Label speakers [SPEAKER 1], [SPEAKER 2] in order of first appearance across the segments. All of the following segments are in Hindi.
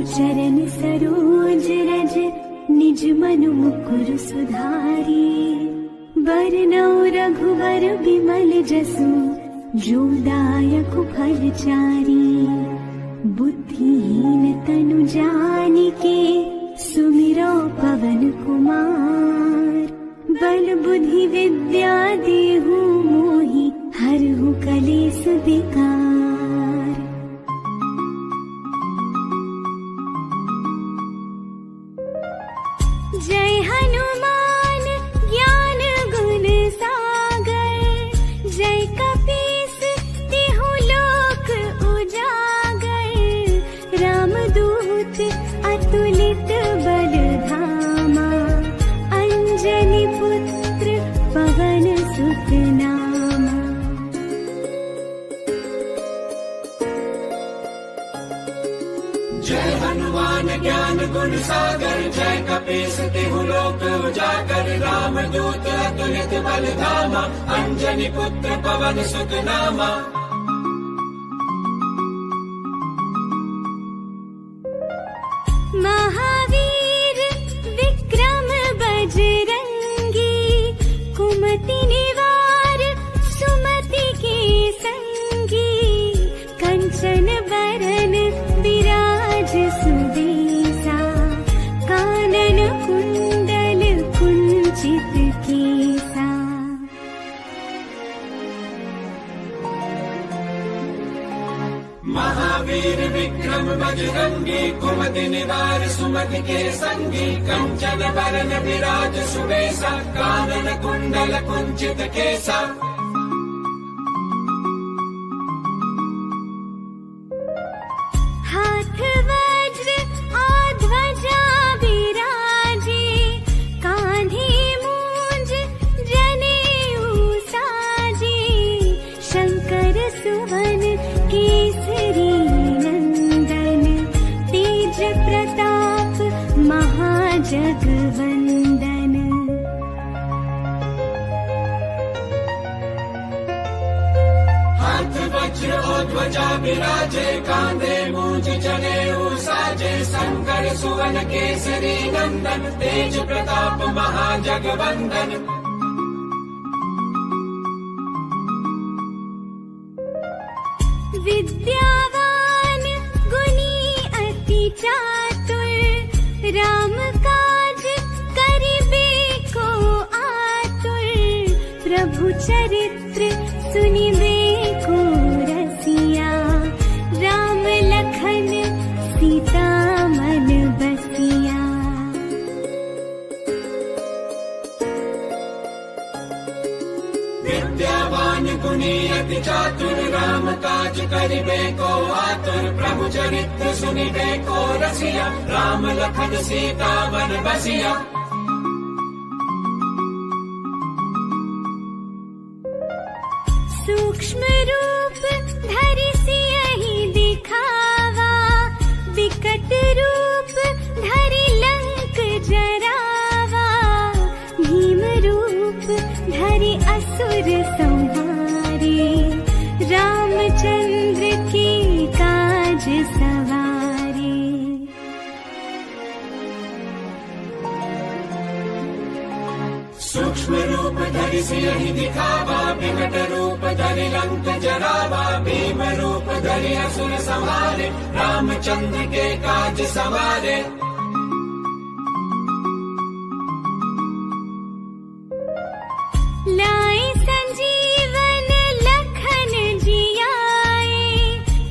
[SPEAKER 1] चरण सरोज रज निज मनु मुकुर सुधारी। बरनौ रघुवर बिमल जसु जो दायक फलचारी। बुद्धिहीन तनु जानिके सुमिरो पवन कुमार। बल बुद्धि विद्या देहु मोहि हरहु कलेस विकार। जय हनुमान ज्ञान गुण सागर। जय कपीस तिहु लोक उजागर। रामदूत अतुलित बल धामा। अंजनी पुत्र पवन सुत नामा।
[SPEAKER 2] जय हनुमान ज्ञान गुण सागर। जय कपीस तिहु लोक उजागर। रामदूत अतुलित बल धामा। अंजनी पुत्र पवन सुत नामा।
[SPEAKER 1] महावीर विक्रम बजरंगी। कुमति निवार सुमति के संगी। कंचन बरन विराज सुदेसा। कानन कुंडल कुंचित केसा।
[SPEAKER 2] महावीर विक्रम बजरंगी। कुमति निवार सुमति के संगी। कंचन बरन विराज सुबेसा। कानन कुंडल कुंचित केसा।
[SPEAKER 1] हाथ वज्र और ध्वजा विराजे। कांधे मूंज जनेऊ साजे। शंकर सुवन केसरी नंदन। तेज प्रताप महाजगवंदन।
[SPEAKER 2] हाथ वज्र और ध्वजा विराजे। कांधे मूंज जनेऊ साजे। शंकर सुवन केसरी नंदन। तेज प्रताप महाजगवंदन।
[SPEAKER 1] विद्यावान गुणी अति चातुर। राम काज करिबे को आतुर। प्रभु चरित्र सुनिबे को रसिया। राम लखन सीता मन बसिया।
[SPEAKER 2] विद्यावान गुणी अति चातुर। राम काज करिबे को आतुर। प्रभु चरित्र सुनिबे को रसिया। राम लखन सीता मन बसिया।
[SPEAKER 1] सूक्ष्म रूप धरि सियहि दिखावा। विकट रूप धरि लंक जरावा। भीम रूप धरि असुर संहारे। रामचंद्र के काज सवारे।
[SPEAKER 2] सूक्ष्म रूप धरि सियहि दिखावा। विकट रूप धरि लंक जरावा। भीम रूप धरि असुर संहारे। रामचंद्र के काज सवारे।
[SPEAKER 1] लाए संजीवन लखन जियाए।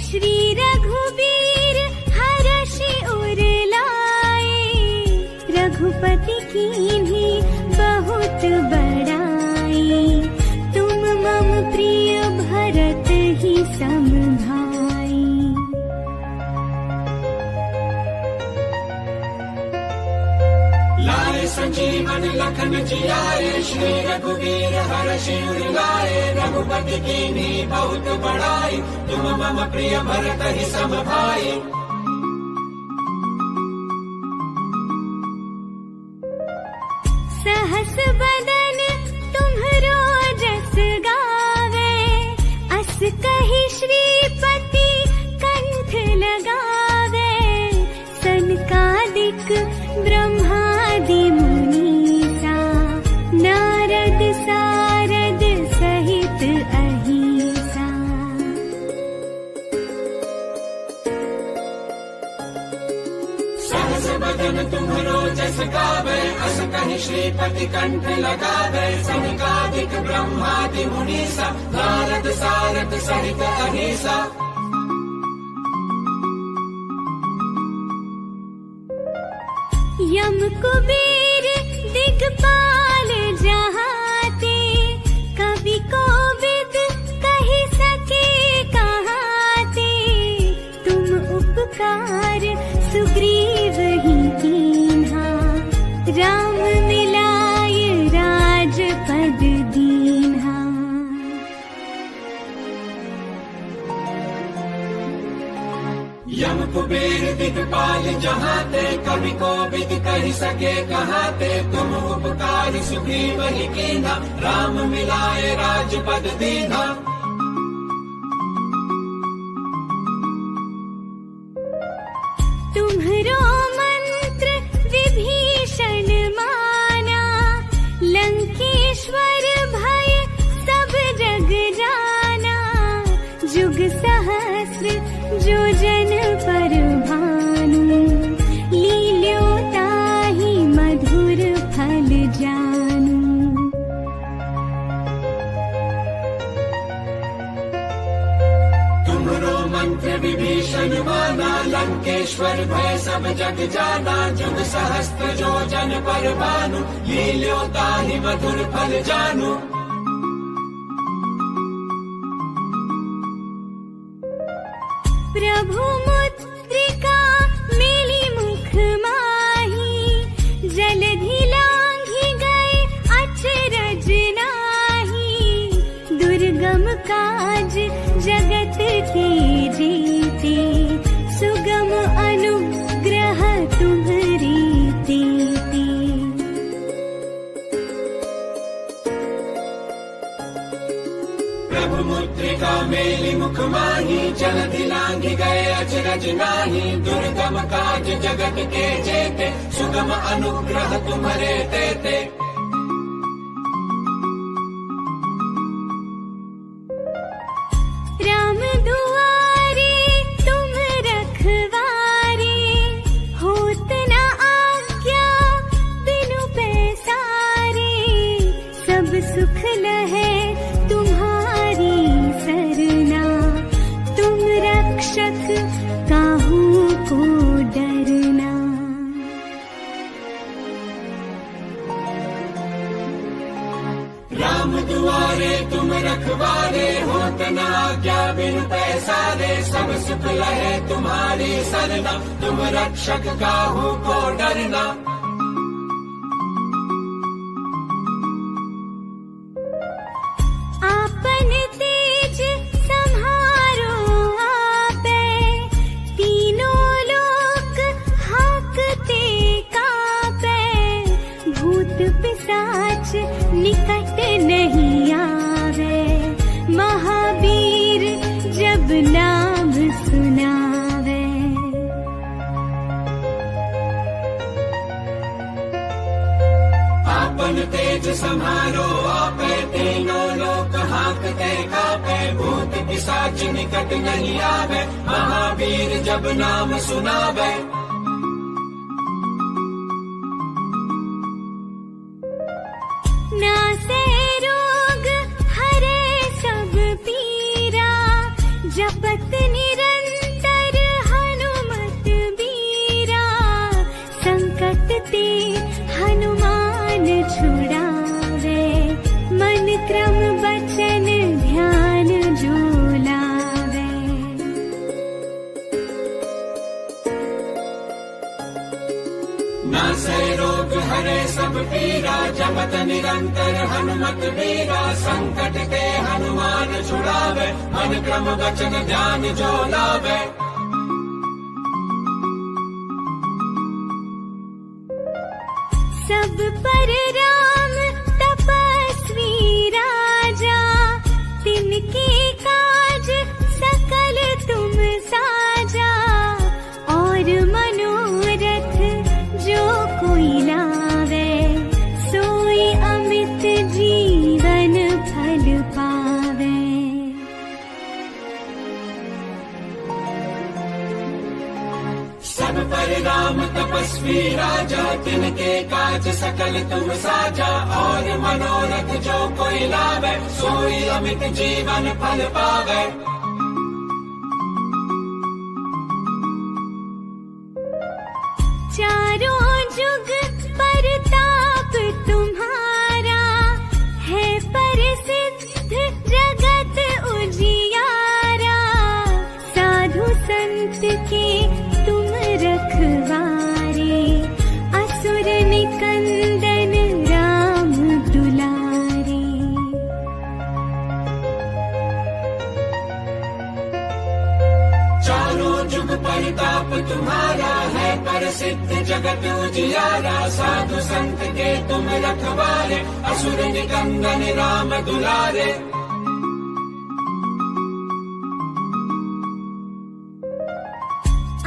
[SPEAKER 1] श्री रघुबीर हरषि उर लाए। रघुपति कीन्ही बहुत बड़ाई। तुम मम प्रिय भरत ही सम भाई।
[SPEAKER 2] लाए संजीवन लखन जियाए। श्री रघुवीर हरषि उर लाए। रघुपति कीन्ही बहुत बड़ाई। तुम मम प्रिय भरत ही सम भाई।
[SPEAKER 1] सहस बदन तुम्हरो जस गावे। अस कहि श्रीपति कंठ लगावे।
[SPEAKER 2] बदन तुम्हरो जस गावे, अस कहि श्रीपति कंठ लगावे। सनकादिक ब्रह्मादि मुनीसा, नारद सारद सहित अहीसा।
[SPEAKER 1] यम कुबेर दिगपाल जहाते, कवि कोविद कहि सके कहाते। तुम उपकार सुग्रीव ही कीन्हा, राम मिलाय राजपद दीन्हा।
[SPEAKER 2] यम कुबेर दिगपाल जहाते, कवि कोविद कहि सके कहाते। तुम उपकार सुग्रीव ही कीन्हा, राम मिलाए राजपद दीन्हा।
[SPEAKER 1] तुम्हरो मंत्र विभीषण माना, लंकेश्वर भय सब जग जाना। जुग सहस्र जो जन पर भानु, लील्यो ताहि मधुर फल जानू।
[SPEAKER 2] तुम्हरो मंत्र विभीषण माना, लंकेश्वर भय सब जग जाना। जुग सहस्त्र जो जन पर भानु, लील्यो ताहि मधुर फल जानू।
[SPEAKER 1] प्रभु मुद्रिका मेली मुख माही, जलधि लांघि गए अचरज नाहि। दुर्गम काज जगत के जेते, सुगम अनुग्रह तुम्हरे तेते।
[SPEAKER 2] प्रभु मुद्रिका मेली मुख माही, जलधि लांघि गए अचरज नाहि। दुर्गम काज जगत के जेते, सुगम अनुग्रह तुम्हरे तेते।
[SPEAKER 1] राम दुआरे तुम रखवारे, होत न आज्ञा बिनु पैसारे। सब सुख लहे तुम्हारी सरना, तुम रक्षक काहू को डरना।
[SPEAKER 2] राम दुआरे तुम रखवारे, होत न आज्ञा बिनु पैसारे। सब सुख लहे तुम्हारी सरना, तुम रक्षक काहू को डरना।
[SPEAKER 1] आपन तेज सम्हारो आपे, तीनों लोक हाकते कापे। भूत पिशाच निकट नहीं आवे, महावीर जब नाम सुनावे।
[SPEAKER 2] आपन तेज सम्हारो आपे, तीनों लोक हाकते कापे। भूत पिशाच निकट नहीं आवे, महावीर जब नाम सुनावे।
[SPEAKER 1] नासे रोग हरे सब पीरा, जपत निरंतर हनुमत बीरा। संकट ते हनुमान छुड़ावे, मन क्रम बचन ध्यान जो लावे।
[SPEAKER 2] नासे रोग हरे सब पीरा, जपत निरंतर हनुमत बीरा। संकट ते हनुमान छुड़ावे, मन क्रम वचन ध्यान जो लावे।
[SPEAKER 1] सब पर राम तपस्वी राजा, तिनके काज सकल तुम साजा। और मनोरथ जो कोई लावे, सोई अमित जीवन फल पावे।
[SPEAKER 2] सब पर राम तपस्वी राजा, तिनके काज सकल तुम साजा। और मनोरथ जो कोई लावे, सोई अमित जीवन फल पावे।
[SPEAKER 1] चारों जुग परताप तुम्हारा, है प्रसिद्ध जगत उजियारा। साधु संत के तुम रखवारे, असुर निकंदन राम दुलारे।
[SPEAKER 2] चारों जुग परिताप तुम्हारा, है प्रसिद्ध जगत उजियारा। साधु संत के तुम रखवारे, असुर निकंदन राम दुलारे।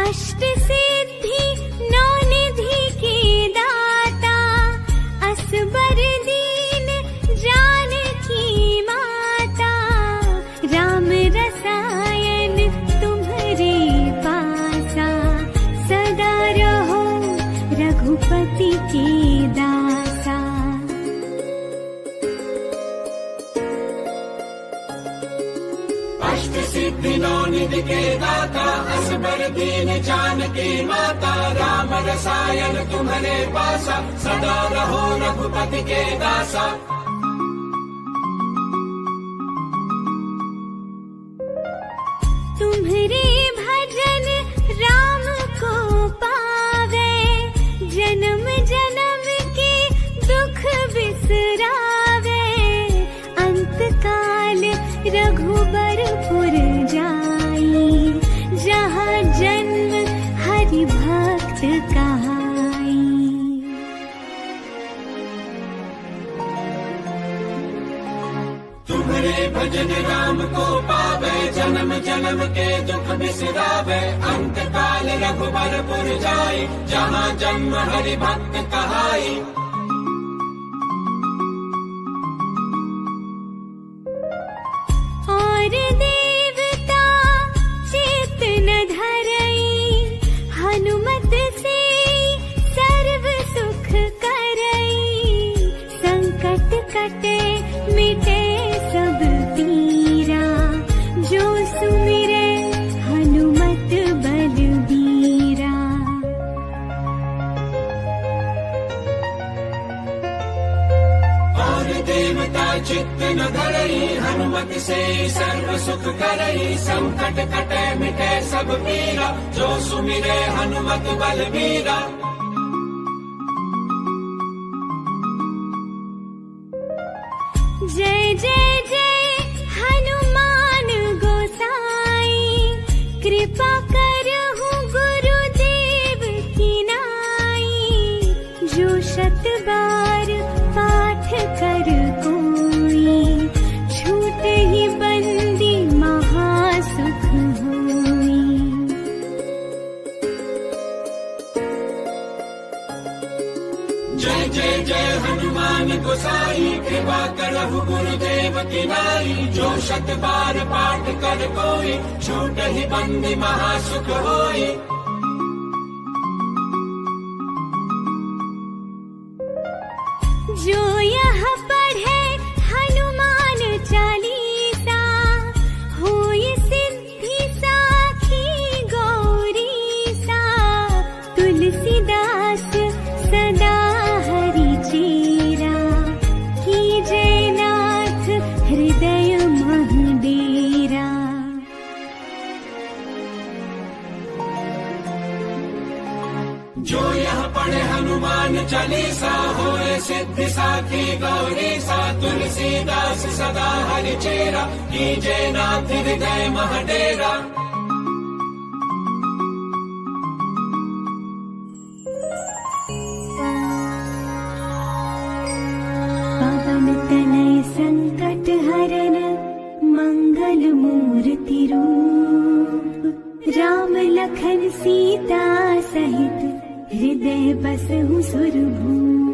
[SPEAKER 1] अष्ट सिद्धि नौ निधि के दाता, असबर दीन जानकी माता। राम रसायन तुम्हारे पासा, सदा रहो रघुपति के दासा।
[SPEAKER 2] अष्ट सिद्धि नौ निधि के दाता, असबर दीन जानकी माता। राम रसायन तुम्हारे पासा, सदा रहो रघुपति के दासा।
[SPEAKER 1] तुम्हारे भजन राम को पावे, जन्म जन्म के दुख बिसरावे। अंत काल रघुबरपुर जाई, जहाँ जन्म हरि भक्त कहाई।
[SPEAKER 2] तुम्हारे भजन राम को पावे, जन्म जन्म के दुख बिसरावे। अंत काल रघुबरपुर जाई, जहाँ जन्म हरि भक्त कहाई।
[SPEAKER 1] और देवता चित्त न धरई, हनुमत से सर्व सुख करई। संकट कटे मिटे सब पीरा, जो सुमिरे हनुमत बलबीरा।
[SPEAKER 2] और देवता चित्त न धरई, हनुमत से सर्व सुख करई। संकट कटे मिटे सब पीरा, जो सुमिरे हनुमत बलबीरा।
[SPEAKER 1] जय जय जय हनुमान गोसाई, कृपा करहु गुरुदेव की नाई। जो शत बार पाठ कर कोई, छूट ही बंदी महासुख होई।
[SPEAKER 2] जय जय जय हनुमान गोसाई, कृपा करहु गुरुदेव की नाई। जो शत बार पाठ कर कोई, छूट ही बंदी महासुख होई।
[SPEAKER 1] जो यह पढ़े हनुमान चालीसा, होय सिद्धि साखी गौरीसा। तुलसीदास सदा हरि चेरा, कीजे नाथ हृदय मह डेरा।
[SPEAKER 2] जो यह पढ़े हनुमान चालीसा, होए सिद्धि साखी गौरीसा। तुलसीदास सदा हरि चेरा, कीजे नाथ हृदय मह डेरा।
[SPEAKER 1] पवन तनय संकट हरन, मंगल मूर्ति रूप। राम लखन सीता सहित, हृदय बसहु सुरभूप।